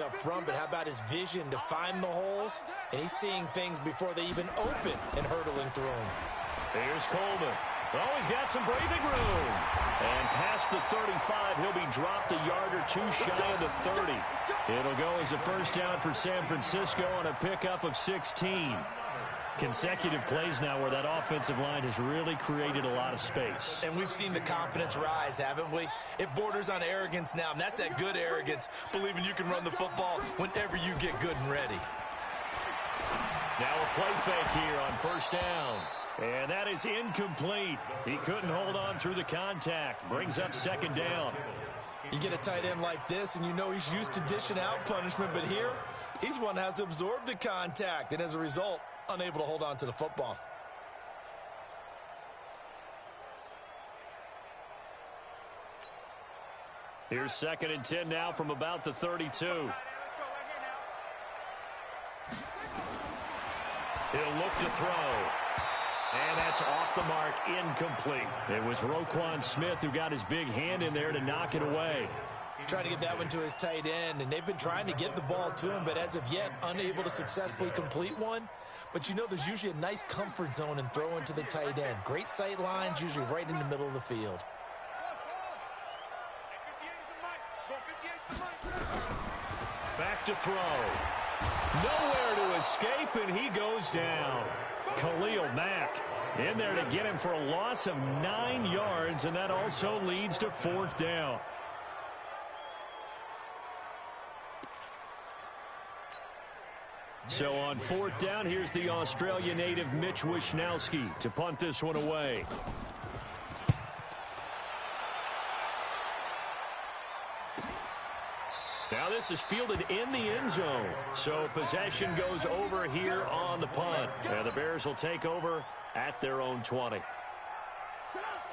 up front, but how about his vision to find the holes? And he's seeing things before they even open and hurtling through them. Here's Coleman. Oh, he's got some breathing room. And past the 35, he'll be dropped a yard or two shy of the 30. It'll go as a first down for San Francisco on a pickup of 16. Consecutive plays now where that offensive line has really created a lot of space. And we've seen the confidence rise, haven't we? It borders on arrogance now, and that's that good arrogance, believing you can run the football whenever you get good and ready. Now a play fake here on first down. And that is incomplete. He couldn't hold on through the contact. Brings up second down. You get a tight end like this, and you know he's used to dishing out punishment, but here, he's one that has to absorb the contact, and as a result, unable to hold on to the football. Here's 2nd and 10 now from about the 32. He'll look to throw. And that's off the mark, incomplete. It was Roquan Smith who got his big hand in there to knock it away. Trying to get that one to his tight end, and they've been trying to get the ball to him, but as of yet, unable to successfully complete one. But you know there's usually a nice comfort zone in throwing to the tight end. Great sight lines, usually right in the middle of the field. Back to throw. Nowhere to escape, and he goes down. Khalil Mack in there to get him for a loss of 9 yards, and that also leads to 4th down. So on 4th down, here's the Australia native Mitch Wishnowsky to punt this one away. Now this is fielded in the end zone. So possession goes over here on the punt. And the Bears will take over at their own 20.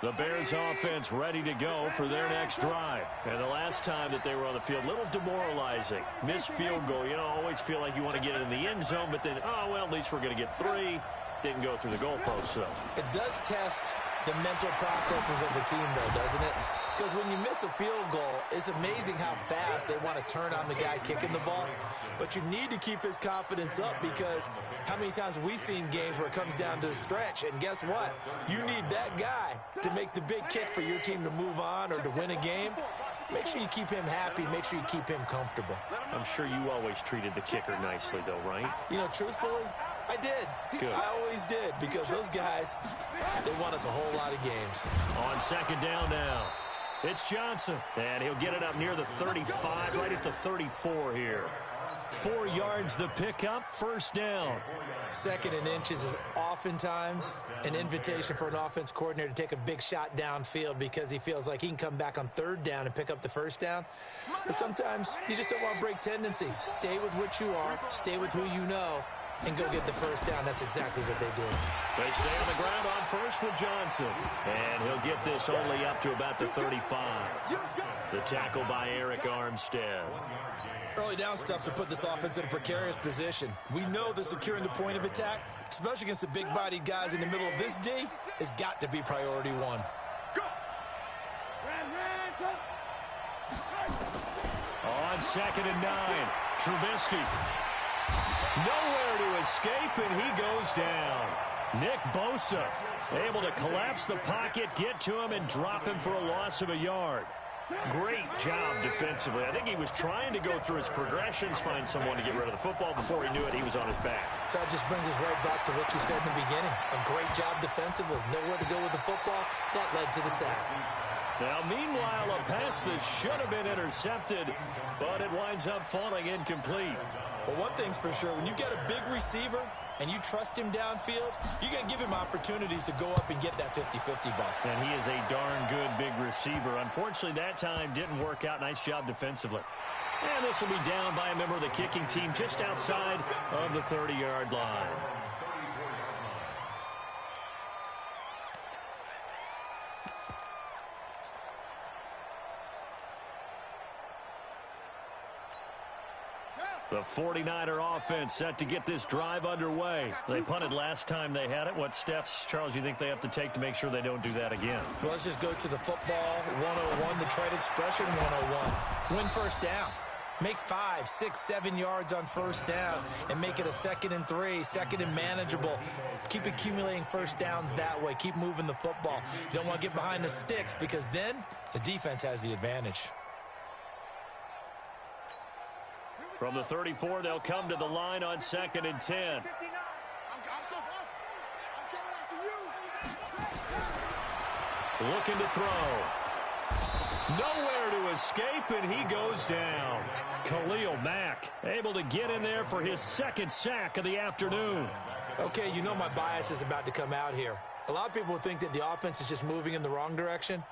The Bears offense ready to go for their next drive. And the last time that they were on the field, a little demoralizing. Missed field goal. You know, always feel like you want to get it in the end zone, but then, oh, well, at least we're going to get 3. Didn't go through the goalpost, so. It does test the mental processes of the team, though, doesn't it? Because when you miss a field goal, it's amazing how fast they want to turn on the guy kicking the ball. But you need to keep his confidence up, because how many times have we seen games where it comes down to the stretch? And guess what? You need that guy to make the big kick for your team to move on or to win a game. Make sure you keep him happy. Make sure you keep him comfortable. I'm sure you always treated the kicker nicely, though, right? You know, truthfully, I did. Good. I always did, because those guys, they won us a whole lot of games. On 2nd down now, it's Johnson, and he'll get it up near the 35, right at the 34 here. 4 yards the pickup, 1st down. 2nd and inches is oftentimes an invitation for an offense coordinator to take a big shot downfield because he feels like he can come back on 3rd down and pick up the 1st down. But sometimes you just don't want to break tendency. Stay with what you are, stay with who you know, and go get the 1st down. That's exactly what they did. They stay on the ground on 1st with Johnson. And he'll get this only up to about the 35. The tackle by Eric Armstead. Early down stuff to put this offense in a precarious position. We know that securing the point of attack, especially against the big-bodied guys in the middle of this D, has got to be priority 1. On 2nd and 9, Trubisky. Nowhere to escape, and he goes down. Nick Bosa able to collapse the pocket, get to him, and drop him for a loss of a yard. Great job defensively. I think he was trying to go through his progressions, find someone to get rid of the football. Before he knew it, he was on his back. So that just brings us right back to what you said in the beginning. A great job defensively. Nowhere to go with the football. That led to the sack. Now, meanwhile, a pass that should have been intercepted, but it winds up falling incomplete. Well, one thing's for sure. When you get a big receiver and you trust him downfield, you're going to give him opportunities to go up and get that 50-50 ball. And he is a darn good big receiver. Unfortunately, that time didn't work out. Nice job defensively. And this will be down by a member of the kicking team just outside of the 30-yard line. The 49er offense set to get this drive underway. They punted last time they had it. What steps, Charles, you think they have to take to make sure they don't do that again? Well, let's just go to the football 101, the trade expression 101. Win 1st down. Make 5, 6, 7 yards on first down and make it a 2nd and 3, 2nd and manageable. Keep accumulating first downs that way. Keep moving the football. You don't want to get behind the sticks because then the defense has the advantage. From the 34, they'll come to the line on 2nd and 10. Looking to throw. Nowhere to escape, and he goes down. Khalil Mack able to get in there for his 2nd sack of the afternoon. Okay, you know my bias is about to come out here. A lot of people think that the offense is just moving in the wrong direction.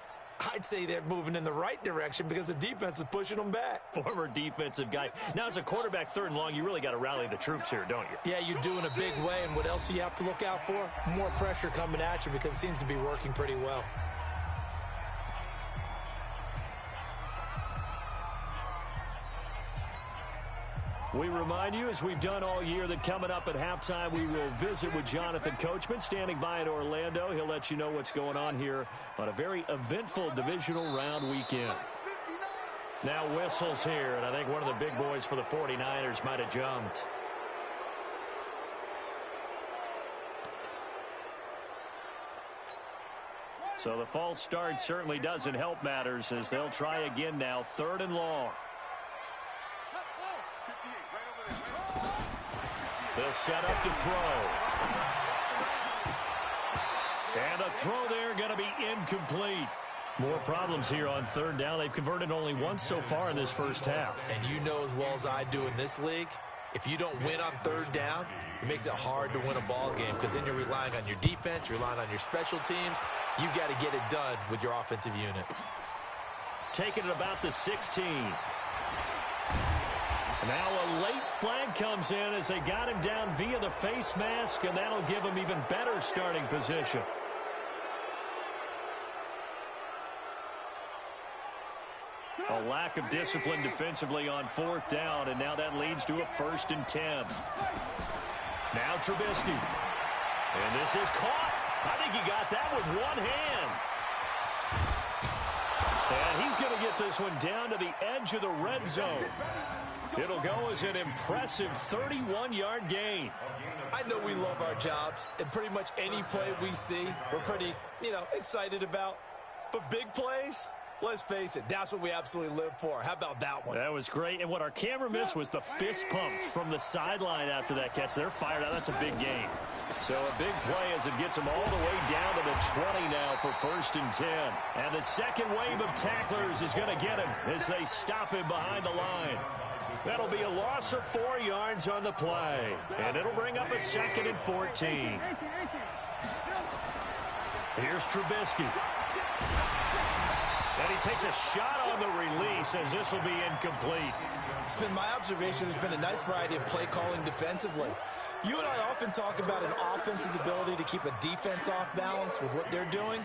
I'd say they're moving in the right direction because the defense is pushing them back. Former defensive guy. Now, as a quarterback 3rd and long, you really got to rally the troops here, don't you? Yeah, you do in a big way, and what else do you have to look out for? More pressure coming at you because it seems to be working pretty well. We remind you, as we've done all year, that coming up at halftime, we will visit with Jonathan Coachman, standing by in Orlando. He'll let you know what's going on here on a very eventful divisional round weekend. Now whistles here, and I think one of the big boys for the 49ers might have jumped. So the false start certainly doesn't help matters as they'll try again now, 3rd and long. They'll set up to throw. And the throw there going to be incomplete. More problems here on 3rd down. They've converted only once so far in this first half. And you know as well as I do in this league, if you don't win on 3rd down, it makes it hard to win a ball game because then you're relying on your defense, you're relying on your special teams. You've got to get it done with your offensive unit. Taking it about the 16. Now a late flag comes in as they got him down via the face mask, and that'll give him even better starting position. A lack of discipline defensively on 4th down, and now that leads to a 1st and 10. Now Trubisky. And this is caught. I think he got that with one hand. And he's going to get this one down to the edge of the red zone. It'll go as an impressive 31-yard gain. I know we love our jobs, and pretty much any play we see, we're pretty, excited about. But big plays, let's face it, that's what we absolutely live for. How about that one? That was great. And what our camera missed was the fist pumps from the sideline after that catch. They're fired out. That's a big gain. So a big play as it gets them all the way down to the 20 now for 1st and 10. And the second wave of tacklers is going to get him as they stop him behind the line. That'll be a loss of 4 yards on the play. And it'll bring up a 2nd and 14. Here's Trubisky. And he takes a shot on the release as this will be incomplete. It's been my observation there's been a nice variety of play calling defensively. You and I often talk about an offense's ability to keep a defense off balance with what they're doing.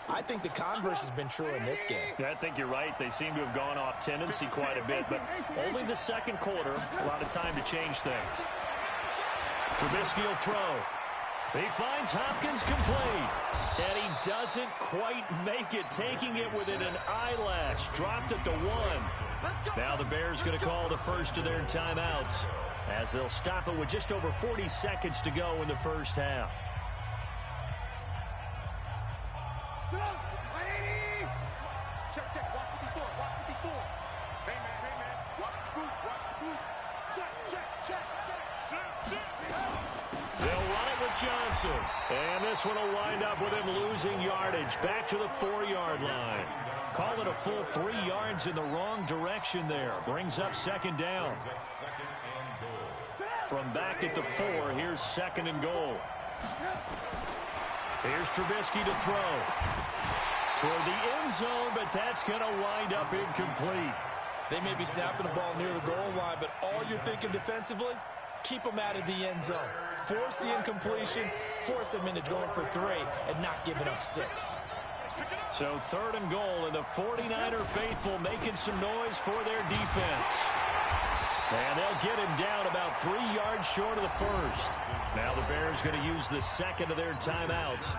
I think the converse has been true in this game. I think you're right. They seem to have gone off tendency quite a bit, but only the 2nd quarter, a lot of time to change things. Trubisky will throw. He finds Hopkins complete, and he doesn't quite make it, taking it within an eyelash. Dropped at the 1. Now the Bears going to call the first of their timeouts as they'll stop it with just over 40 seconds to go in the first half. Johnson. And this one will wind up with him losing yardage back to the 4-yard line. Call it a full 3 yards in the wrong direction there. Brings up 2nd down. From back at the 4, here's 2nd and goal. Here's Trubisky to throw. Toward the end zone, but that's going to wind up incomplete. They may be snapping the ball near the goal line, but all you're thinking defensively, keep them out of the end zone. Force the incompletion, force them into going for 3 and not giving up 6. So 3rd and goal, and the 49er faithful making some noise for their defense. And they'll get him down about 3 yards short of the 1st. Now the Bears going to use the 2nd of their timeouts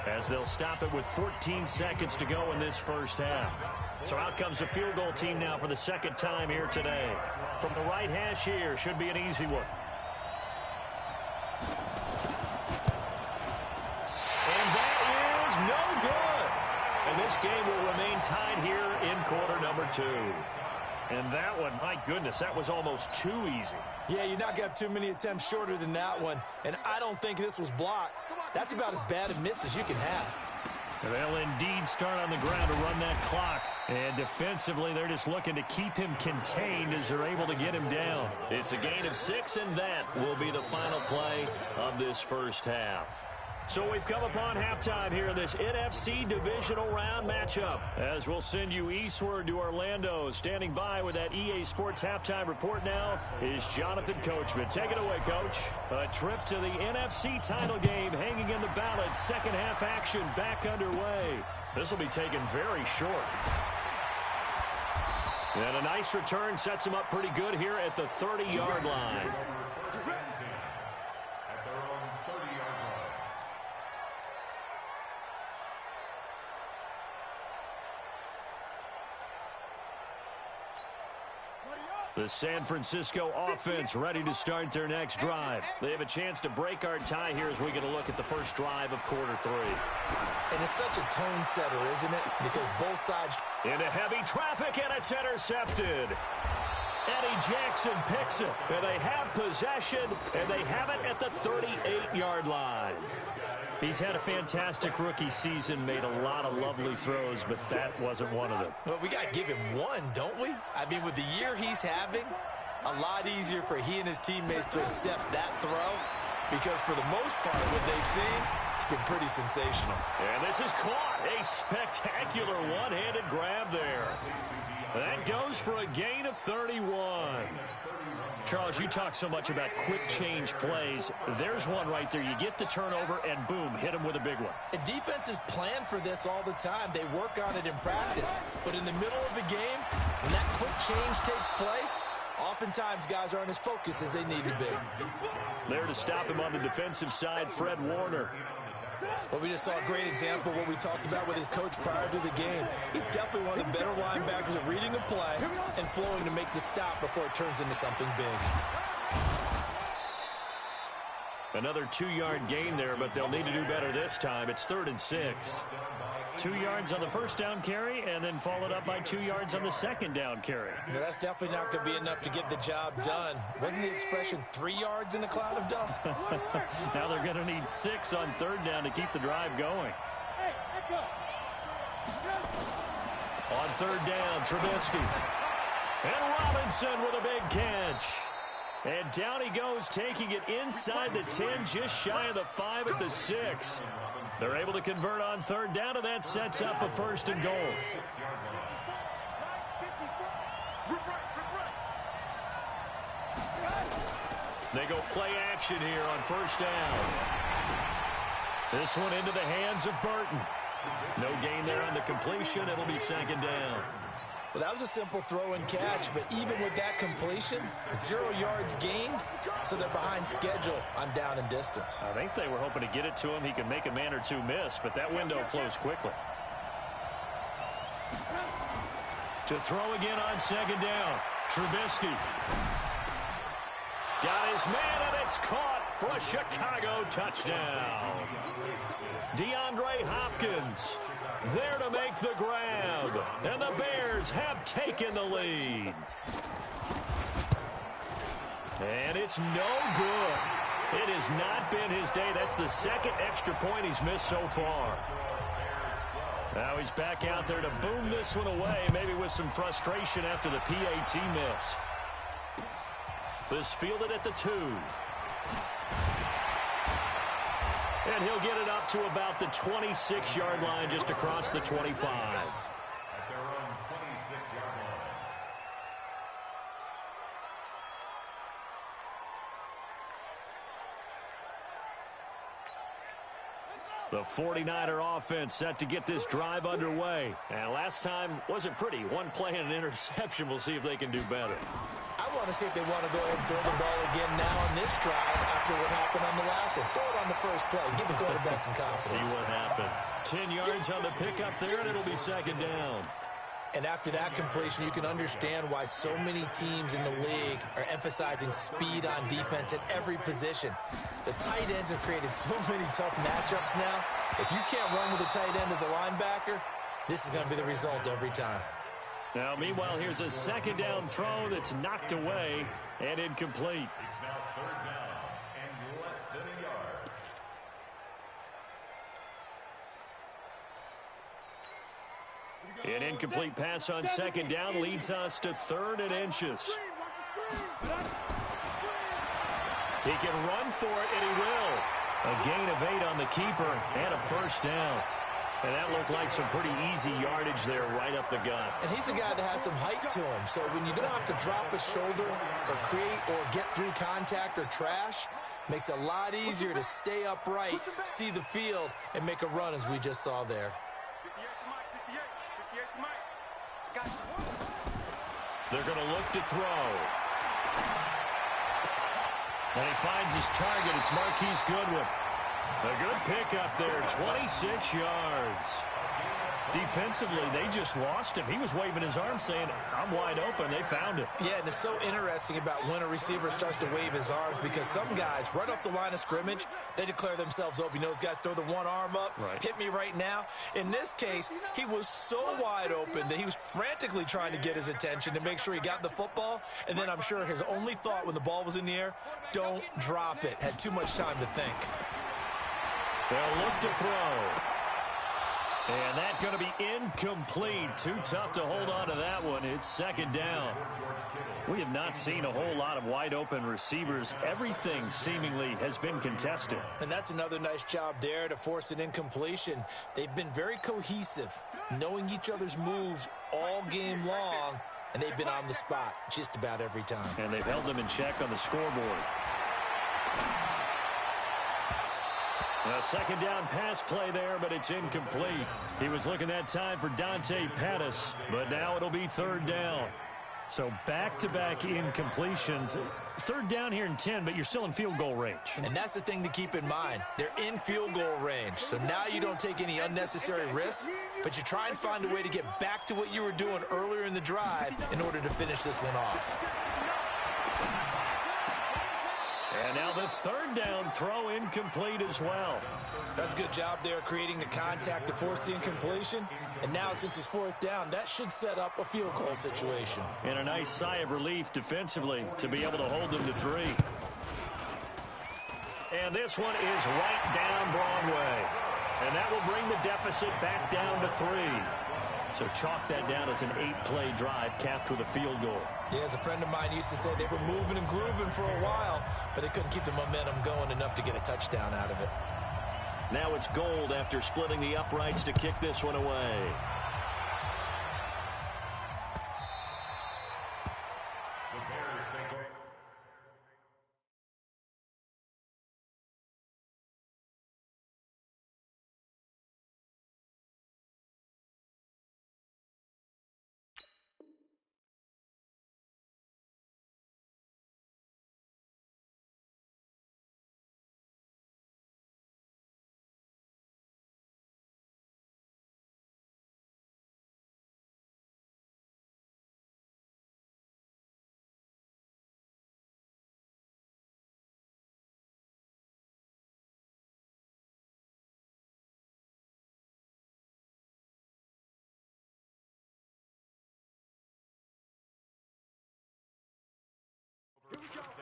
as they'll stop it with 14 seconds to go in this first half. So out comes the field goal team now for the second time here today. From the right hash here, should be an easy one. And that is no good. And this game will remain tied here in quarter number 2. And that one, my goodness, that was almost too easy. Yeah, you're not going to have too many attempts shorter than that one. And I don't think this was blocked. That's about as bad a miss as you can have. They'll indeed start on the ground to run that clock. And defensively, they're just looking to keep him contained as they're able to get him down. It's a gain of 6, and that will be the final play of this first half. So we've come upon halftime here in this NFC divisional round matchup. As we'll send you eastward to Orlando. Standing by with that EA Sports halftime report now is Jonathan Coachman. Take it away, Coach. A trip to the NFC title game hanging in the balance. Second half action back underway. This will be taken very short. And a nice return sets him up pretty good here at the 30-yard line. The San Francisco offense ready to start their next drive. They have a chance to break our tie here as we get a look at the first drive of quarter 3. And it's such a tone setter, isn't it? Because both sides... Into heavy traffic, and it's intercepted. Eddie Jackson picks it, and they have possession, and they have it at the 38-yard line. He's had a fantastic rookie season, made a lot of lovely throws, but that wasn't one of them. Well, we got to give him one, don't we? I mean, with the year he's having, a lot easier for he and his teammates to accept that throw, because for the most part, what they've seen, it's been pretty sensational. And this is caught. A spectacular one-handed grab there. That goes for a gain of 31. Charles, you talk so much about quick change plays. There's one right there. You get the turnover, and boom, hit him with a big one. And defenses plan for this all the time. They work on it in practice. But in the middle of the game, when that quick change takes place, oftentimes guys aren't as focused as they need to be. There to stop him on the defensive side, Fred Warner. Well, we just saw a great example of what we talked about with his coach prior to the game. He's definitely one of the better linebackers at reading a play and flowing to make the stop before it turns into something big. Another 2-yard gain there, but they'll need to do better this time. It's 3rd and 6. 2 yards on the first down carry, and then followed up by 2 yards on the second down carry. Yeah, that's definitely not going to be enough to get the job done. Wasn't the expression 3 yards in a cloud of dust? Now they're going to need 6 on 3rd down to keep the drive going. On 3rd down, Trubisky. And Robinson with a big catch. And down he goes, taking it inside the 10, just shy of the 5 at the 6. They're able to convert on 3rd down, and that sets up a 1st and goal. They go play action here on 1st down. This one into the hands of Burton. No gain there on the completion. It'll be 2nd down. Well, that was a simple throw and catch, but even with that completion, 0 yards gained, so they're behind schedule on down and distance. I think they were hoping to get it to him. He could make a man or two miss, but that window closed quickly. To throw again on 2nd down, Trubisky. Got his man, and it's caught for a Chicago touchdown. DeAndre Hopkins there to make the grab, and the Bears have taken the lead. And it's no good. It has not been his day. That's the 2nd extra point he's missed so far. Now he's back out there to boom this one away, maybe with some frustration after the PAT miss. This fielded at the 2. And he'll get it up to about the 26-yard line, just across the 25. At their own 26-yard line. The 49er offense set to get this drive underway. And last time wasn't pretty. One play and an interception. We'll see if they can do better. I want to see if they want to go ahead and throw the ball again now on this drive after what happened on the last one. Throw it on the first play. Give the quarterback some confidence. See what happens. 10 yards on the pickup there, and it'll be 2nd down. And after that completion, you can understand why so many teams in the league are emphasizing speed on defense at every position. The tight ends have created so many tough matchups now. If you can't run with a tight end as a linebacker, this is going to be the result every time. Now, meanwhile, here's a second down throw that's knocked away and incomplete. It's now third down and less than a yard. An incomplete pass on second down leads us to 3rd and inches. He can run for it, and he will. A gain of 8 on the keeper and a first down. And that looked like some pretty easy yardage there right up the gut. And he's a guy that has some height to him. So when you don't have to drop a shoulder or create or get through contact or trash, makes it a lot easier to stay upright, see the field, and make a run as we just saw there. They're going to look to throw. And he finds his target. It's Marquise Goodwin. A good pickup there, 26 yards. Defensively, they just lost him. He was waving his arms saying, I'm wide open. They found him. Yeah, and it's so interesting about when a receiver starts to wave his arms because some guys right off the line of scrimmage, they declare themselves open. You know, those guys throw the one arm up, hit me right now. In this case, he was so wide open that he was frantically trying to get his attention to make sure he got the football. And then I'm sure his only thought when the ball was in the air, don't drop it. Had too much time to think. They'll look to throw. And that's going to be incomplete. Too tough to hold on to that one. It's second down. We have not seen a whole lot of wide-open receivers. Everything seemingly has been contested. And that's another nice job there to force an incompletion. They've been very cohesive, knowing each other's moves all game long, and they've been on the spot just about every time. And they've held them in check on the scoreboard. A second down pass play there, but it's incomplete. He was looking that time for Dante Pettis, but now it'll be third down. So back-to-back incompletions. Third down here in 10, but you're still in field goal range. And that's the thing to keep in mind. They're in field goal range. So now you don't take any unnecessary risks, but you try and find a way to get back to what you were doing earlier in the drive in order to finish this one off. And now the third down throw incomplete as well. That's a good job there creating the contact to force the incompletion. And now since it's fourth down, that should set up a field goal situation. And a nice sigh of relief defensively to be able to hold them to 3. And this one is right down Broadway. And that will bring the deficit back down to 3. So chalk that down as an 8-play drive capped with a field goal. Yeah, as a friend of mine used to say, they were moving and grooving for a while, but they couldn't keep the momentum going enough to get a touchdown out of it. Now it's Gold after splitting the uprights to kick this one away. The Bears take over.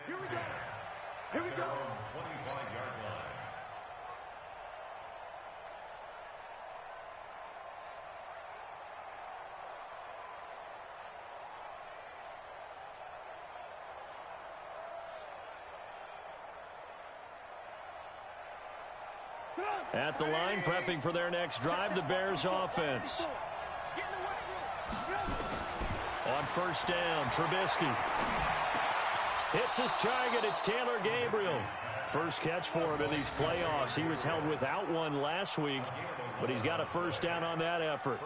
Here we go. Here we go. 25-yard line. At the line, prepping for their next drive, the Bears offense. On first down, Trubisky. Hits his target. It's Taylor Gabriel. First catch for him in these playoffs. He was held without one last week, but he's got a first down on that effort.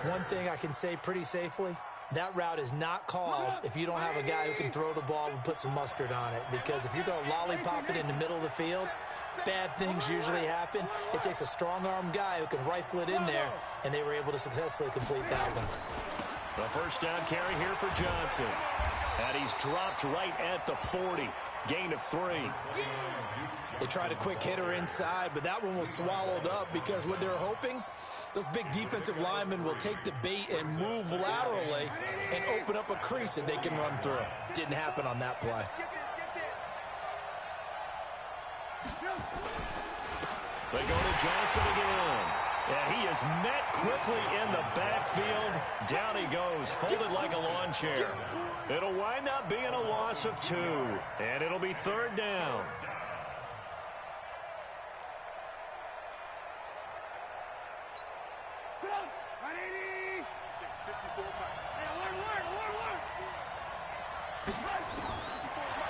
One thing I can say pretty safely, that route is not called if you don't have a guy who can throw the ball and put some mustard on it. Because if you're going to lollipop it in the middle of the field, bad things usually happen. It takes a strong-arm guy who can rifle it in there, and they were able to successfully complete that one. The first down carry here for Johnson. And he's dropped right at the 40. Gain of 3. They tried a quick hitter inside, but that one was swallowed up because what they're hoping, those big defensive linemen will take the bait and move laterally and open up a crease that they can run through. Didn't happen on that play. They go to Johnson again. And he is met quickly in the backfield. Down he goes, folded like a lawn chair. It'll wind up being a loss of 2. And it'll be 3rd down.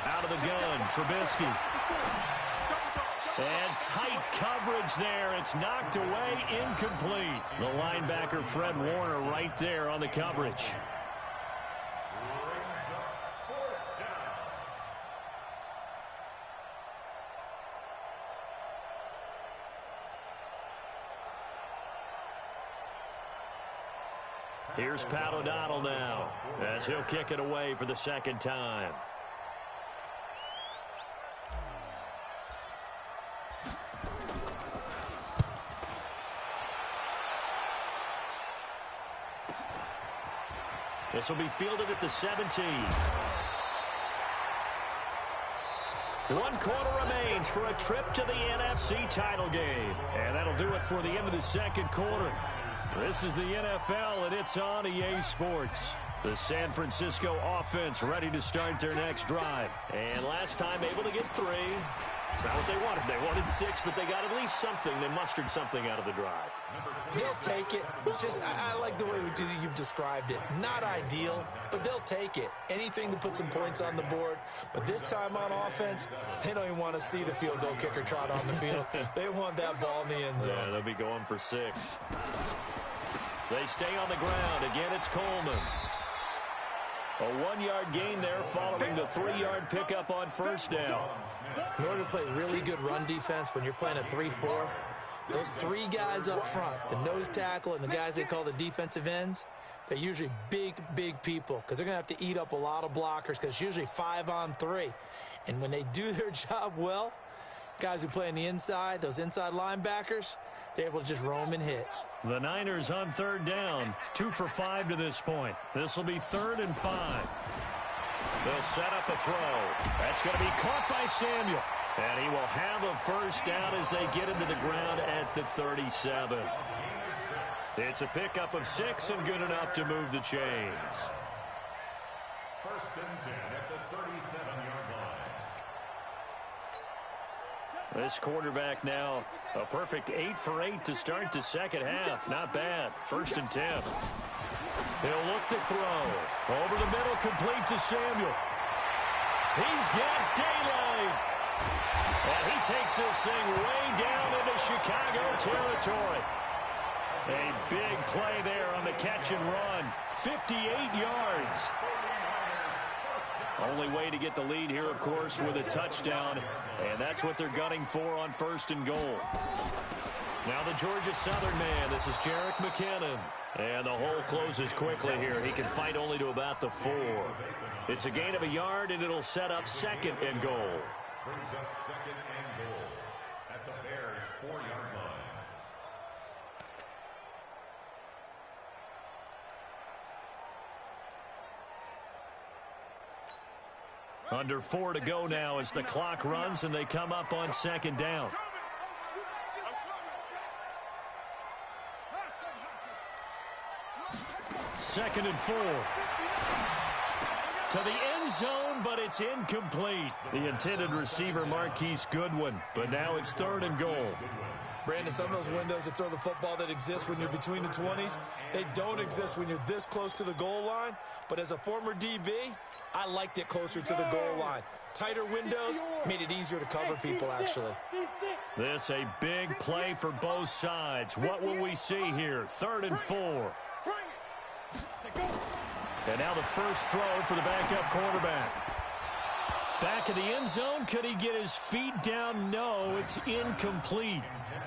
Out of the gun, Trubisky. And tight coverage there. It's knocked away, incomplete. The linebacker, Fred Warner, right there on the coverage. Here's Pat O'Donnell now, as he'll kick it away for the 2nd time. This will be fielded at the 17. 1 quarter remains for a trip to the NFC title game. And that'll do it for the end of the 2nd quarter. This is the NFL, and it's on EA Sports. The San Francisco offense ready to start their next drive. And last time able to get 3. It's not what they wanted. They wanted 6, but they got at least something. They mustered something out of the drive. They'll take it. I like the way you've described it. Not ideal, but they'll take it. Anything to put some points on the board. But this time on offense, they don't even want to see the field goal kicker trot on the field. They want that ball in the end zone. Yeah, they'll be going for 6. They stay on the ground. Again, it's Coleman. A 1-yard gain there following the 3-yard pickup on 1st down. In order to play really good run defense when you're playing a 3-4, those 3 guys up front, the nose tackle and the guys they call the defensive ends, they're usually big, big people because they're going to have to eat up a lot of blockers because it's usually 5-on-3. And when they do their job well, guys who play on the inside, those inside linebackers, they're able to just roam and hit. The Niners on 3rd down, 2 for 5 to this point. This will be 3rd and 5. They'll set up a throw. That's going to be caught by Samuel. And he will have a 1st down as they get into the ground at the 37. It's a pickup of 6 and good enough to move the chains. 1st and 10 at the 37-yard line. This quarterback now, a perfect 8 for 8 to start the 2nd half. Not bad. 1st and 10. He'll look to throw. Over the middle, complete to Samuel. He's got daylight. And he takes this thing way down into Chicago territory. A big play there on the catch and run. 58 yards. Only way to get the lead here, of course, with a touchdown. And that's what they're gunning for on 1st and goal. Now the Georgia Southern man. This is Jerick McKinnon. And the hole closes quickly here. He can fight only to about the 4. It's a gain of a yard, and it'll set up 2nd and goal. Brings up 2nd and goal at the Bears' 4-yard line. Under 4 to go now as the clock runs and they come up on 2nd down. Second and 4. To the end zone, but it's incomplete. The intended receiver, Marquise Goodwin. But now it's 3rd and goal. Brandon, some of those windows to throw the football that exist when you're between the 20s, they don't exist when you're this close to the goal line. But as a former DB, I liked it closer to the goal line. Tighter windows made it easier to cover people, actually. This a big play for both sides. What will we see here? 3rd and 4. And now the first throw for the backup quarterback. Back of the end zone. Could he get his feet down? No, it's incomplete.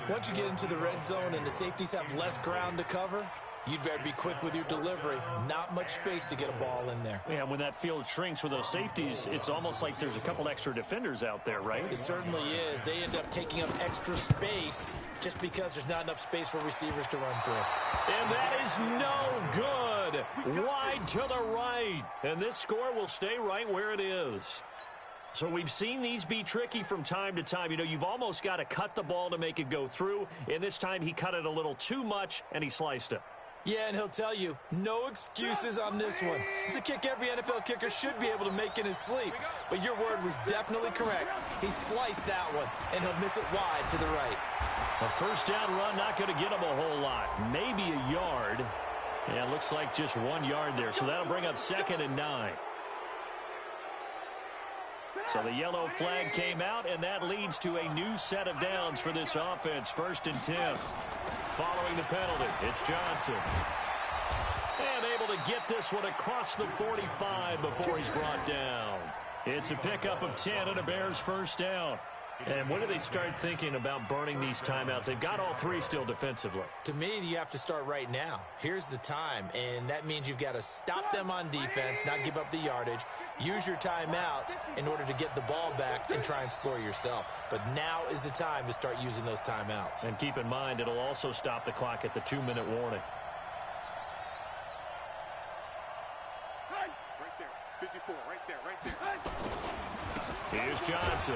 Once you get into the red zone and the safeties have less ground to cover, you'd better be quick with your delivery. Not much space to get a ball in there. Yeah, when that field shrinks with those safeties, it's almost like there's a couple extra defenders out there, right? It certainly is. They end up taking up extra space just because there's not enough space for receivers to run through. And that is no good. Wide to the right. And this score will stay right where it is. So we've seen these be tricky from time to time. You know, you've almost got to cut the ball to make it go through. And this time he cut it a little too much, and he sliced it. Yeah, and he'll tell you, no excuses on this one. It's a kick every NFL kicker should be able to make in his sleep. But your word was definitely correct. He sliced that one, and he'll miss it wide to the right. A first down run, not going to get him a whole lot. Maybe a yard. Yeah, it looks like just 1 yard there. So that'll bring up 2nd and 9. So the yellow flag came out, and that leads to a new set of downs for this offense. 1st and 10. Following the penalty, it's Johnson. And able to get this one across the 45 before he's brought down. It's a pickup of 10 and a Bears first down. And when do they start thinking about burning these timeouts? They've got all 3 still defensively. To me, you have to start right now. Here's the time, and that means you've got to stop them on defense, not give up the yardage, use your timeouts in order to get the ball back and try and score yourself. But now is the time to start using those timeouts. And keep in mind, it'll also stop the clock at the 2-minute warning. Right there. 54, right there. Here's Johnson.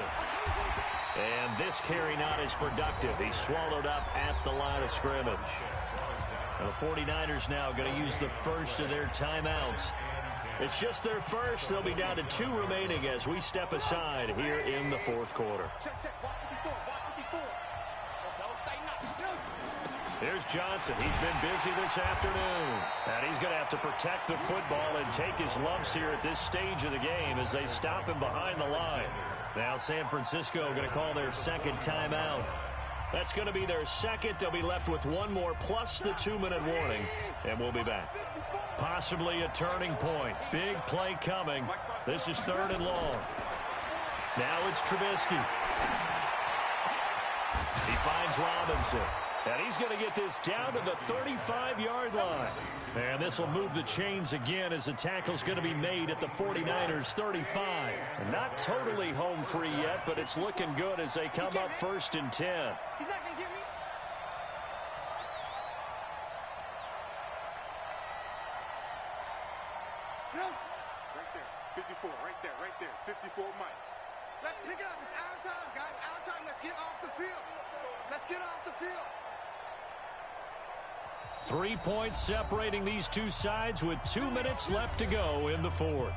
And this carry not as productive. He's swallowed up at the line of scrimmage. And the 49ers now going to use the first of their timeouts. It's just their first. They'll be down to 2 remaining as we step aside here in the 4th quarter. Here's Johnson. He's been busy this afternoon. And he's going to have to protect the football and take his lumps here at this stage of the game as they stop him behind the line. Now San Francisco going to call their 2nd timeout. That's going to be their 2nd. They'll be left with 1 more plus the 2-minute warning. And we'll be back. Possibly a turning point. Big play coming. This is 3rd and long. Now it's Trubisky. He finds Robinson. And he's going to get this down to the 35-yard line. And this will move the chains again as the tackle's going to be made at the 49ers 35. And not totally home free yet, but it's looking good as they come up 1st and 10. He's not going to get me. Right there. 54, right there. 54, Mike. Let's pick it up. It's our time, guys. Our time. Let's get off the field. Let's get off the field. 3 points separating these two sides with 2 minutes left to go in the 4th.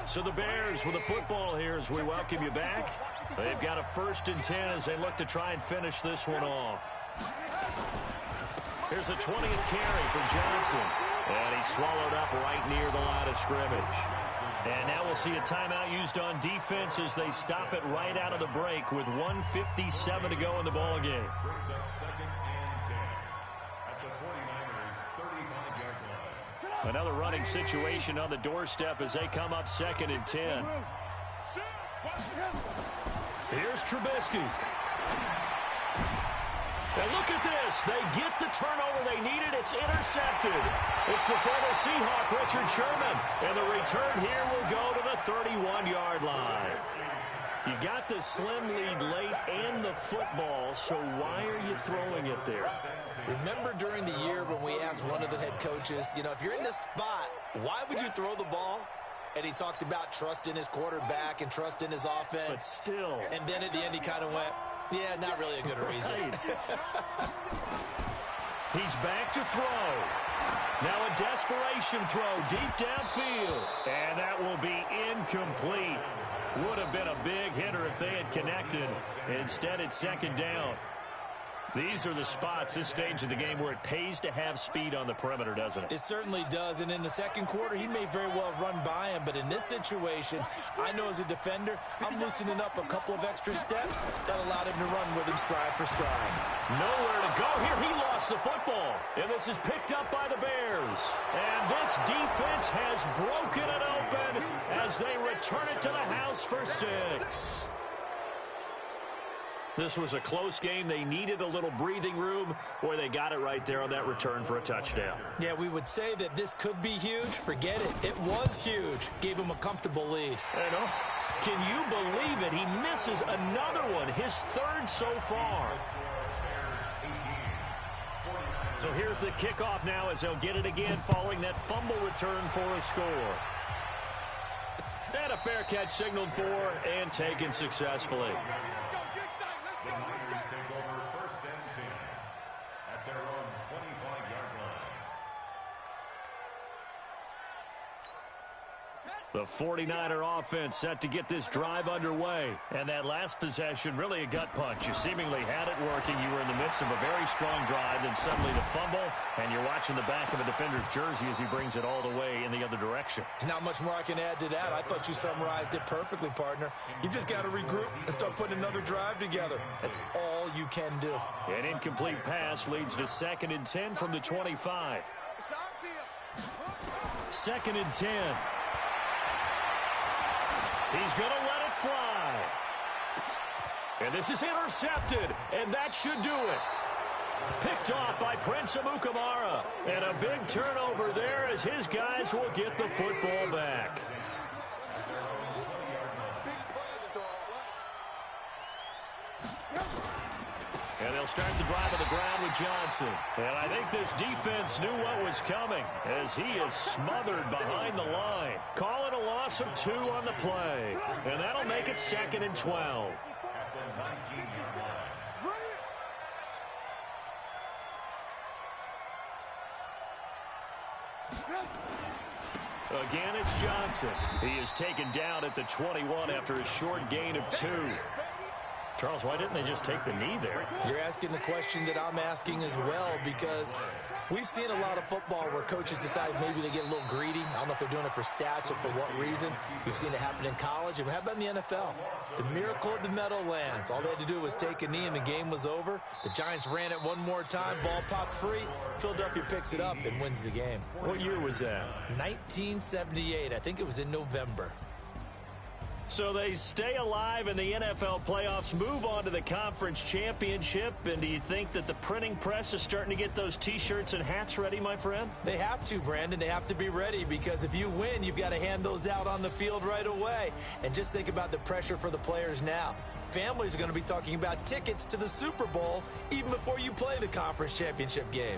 So the Bears with the football here as we welcome you back. They've got a 1st and 10 as they look to try and finish this one off. Here's a 20th carry for Johnson. And he's swallowed up right near the line of scrimmage. And now we'll see a timeout used on defense as they stop it right out of the break with 1:57 to go in the ball game. Another running situation on the doorstep as they come up 2nd and 10. Here's Trubisky. And look at this. They get the turnover they needed. It's intercepted. It's the former Seahawk, Richard Sherman. And the return here will go to the 31-yard line. You got the slim lead late and the football, so why are you throwing it there? Remember during the year when we asked one of the head coaches, if you're in this spot, why would you throw the ball? And he talked about trust in his quarterback and trust in his offense. But still. And then at the end he kind of went, yeah, not really a good reason. He's back to throw. Now a desperation throw deep downfield. And that will be incomplete. Would have been a big hitter if they had connected. Instead, it's 2nd down. These are the spots, this stage of the game, where it pays to have speed on the perimeter, doesn't it? It certainly does, and in the second quarter, he may very well run by him, but in this situation, I know as a defender, I'm loosening up a couple of extra steps that allowed him to run with him stride for stride. Nowhere to go here. He lost the football, and this is picked up by the Bears. And this defense has broken it open as they return it to the house for 6. This was a close game. They needed a little breathing room, or they got it right there on that return for a touchdown. Yeah, we would say that this could be huge. Forget it. It was huge. Gave him a comfortable lead. Can you believe it? He misses another one, his 3rd so far. So here's the kickoff now as they'll get it again following that fumble return for a score. And a fair catch signaled for and taken successfully. The Niners take over 1st and 10 at their own 25-yard line. The 49er offense set to get this drive underway. And that last possession, really a gut punch. You seemingly had it working. You were in the midst of a very strong drive, then suddenly the fumble, and you're watching the back of a defender's jersey as he brings it all the way in the other direction. There's not much more I can add to that. I thought you summarized it perfectly, partner. You've just got to regroup and start putting another drive together. That's all you can do. An incomplete pass leads to 2nd and 10 from the 25. 2nd and 10. He's going to let it fly. And this is intercepted, and that should do it. Picked off by Prince Amukamara. And a big turnover there as his guys will get the football back. And they'll start the drive on the ground with Johnson. And I think this defense knew what was coming as he is smothered behind the line. Call it a loss of 2 on the play. And that'll make it 2nd and 12. At the 19-yard line. Again, it's Johnson. He is taken down at the 21 after a short gain of 2. Charles, why didn't they just take the knee there? You're asking the question that I'm asking as well, because we've seen a lot of football where coaches decide maybe they get a little greedy. I don't know if they're doing it for stats or for what reason. We've seen it happen in college, and how about in the NFL? The miracle of the Meadowlands. All they had to do was take a knee, and the game was over. The Giants ran it one more time, ball popped free. Philadelphia picks it up and wins the game. What year was that? 1978. I think it was in November. So they stay alive in the NFL playoffs, move on to the conference championship, and do you think that the printing press is starting to get those T-shirts and hats ready, my friend? They have to, Brandon. They have to be ready, because if you win, you've got to hand those out on the field right away. And just think about the pressure for the players now. Families are going to be talking about tickets to the Super Bowl even before you play the conference championship game.